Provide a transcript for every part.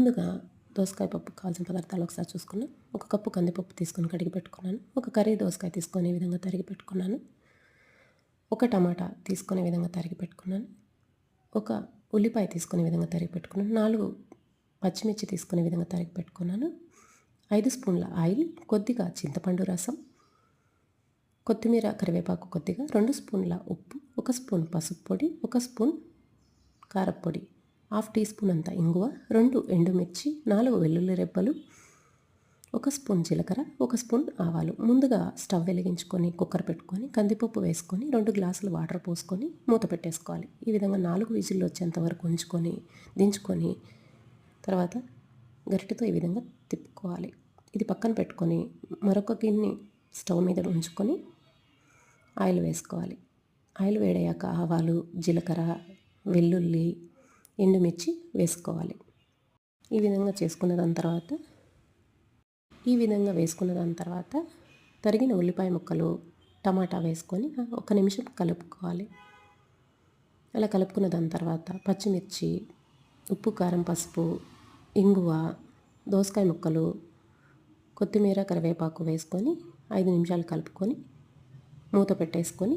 ముందుగా దోసకాయ పప్పుకు కావాల్సిన పదార్థాలు ఒకసారి చూసుకున్నాం. ఒక కప్పు కందిపప్పు తీసుకొని కడిగి పెట్టుకున్నాను. ఒక కర్రీ దోసకాయ తీసుకొని ఈ విధంగా తరిగి పెట్టుకున్నాను. ఒక టమాటా తీసుకొని ఈ విధంగా తరిగి పెట్టుకున్నాను. ఒక ఉల్లిపాయ తీసుకొని ఈ విధంగా తరిగి పెట్టుకున్నాను. 4 పచ్చిమిర్చి తీసుకొని ఈ విధంగా తరిగి పెట్టుకున్నాను. 5 స్పూన్ల ఆయిల్, కొద్దిగా చింతపండు రసం, కొత్తిమీర, కరివేపాకు కొద్దిగా, 2 స్పూన్ల ఉప్పు, 1 స్పూన్ పసుపు పొడి, 1 స్పూన్ కారప్పొడి, హాఫ్ టీ స్పూన్ అంత ఇంగువ, 2 ఎండుమిర్చి, 4 వెల్లుల్లి రెబ్బలు, 1 స్పూన్ జీలకర్ర, 1 స్పూన్ ఆవాలు. ముందుగా స్టవ్ వెలిగించుకొని కుక్కర్ పెట్టుకొని కందిపప్పు వేసుకొని 2 గ్లాసులు వాటర్ పోసుకొని మూత పెట్టేసుకోవాలి. ఈ విధంగా 4 విజిల్లు వచ్చేంత వరకు ఉంచుకొని దించుకొని తర్వాత గరిటెతో ఈ విధంగా తిప్పుకోవాలి. ఇది పక్కన పెట్టుకొని మరొక గిన్నె స్టవ్ మీద ఉంచుకొని ఆయిల్ వేసుకోవాలి. ఆయిల్ వేడయ్యాక ఆవాలు, జీలకర్ర, వెల్లుల్లి, ఎండుమిర్చి వేసుకోవాలి. ఈ విధంగా వేసుకున్న దాని తర్వాత తరిగిన ఉల్లిపాయ ముక్కలు, టమాటా వేసుకొని 1 నిమిషం కలుపుకోవాలి. అలా కలుపుకున్న దాని తర్వాత పచ్చిమిర్చి, ఉప్పు, కారం, పసుపు, ఇంగువ, దోసకాయ ముక్కలు, కొత్తిమీర, కరివేపాకు వేసుకొని 5 నిమిషాలు కలుపుకొని మూత పెట్టేసుకొని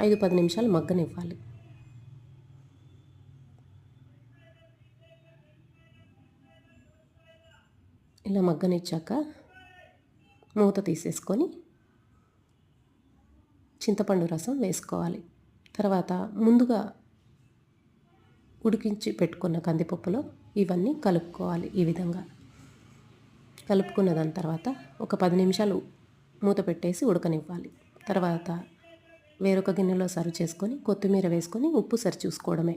5-10 నిమిషాలు మగ్గనివ్వాలి. ఇలా మగ్గనిచ్చాక మూత తీసేసుకొని చింతపండు రసం వేసుకోవాలి. తర్వాత ముందుగా ఉడికించి పెట్టుకున్న కందిపప్పులో ఇవన్నీ కలుపుకోవాలి. ఈ విధంగా కలుపుకున్న దాని తర్వాత ఒక 10 నిమిషాలు మూత పెట్టేసి ఉడకనివ్వాలి. తర్వాత వేరొక గిన్నెలో సర్వ్ చేసుకొని కొత్తిమీర వేసుకొని ఉప్పు సరి చూసుకోవడమే.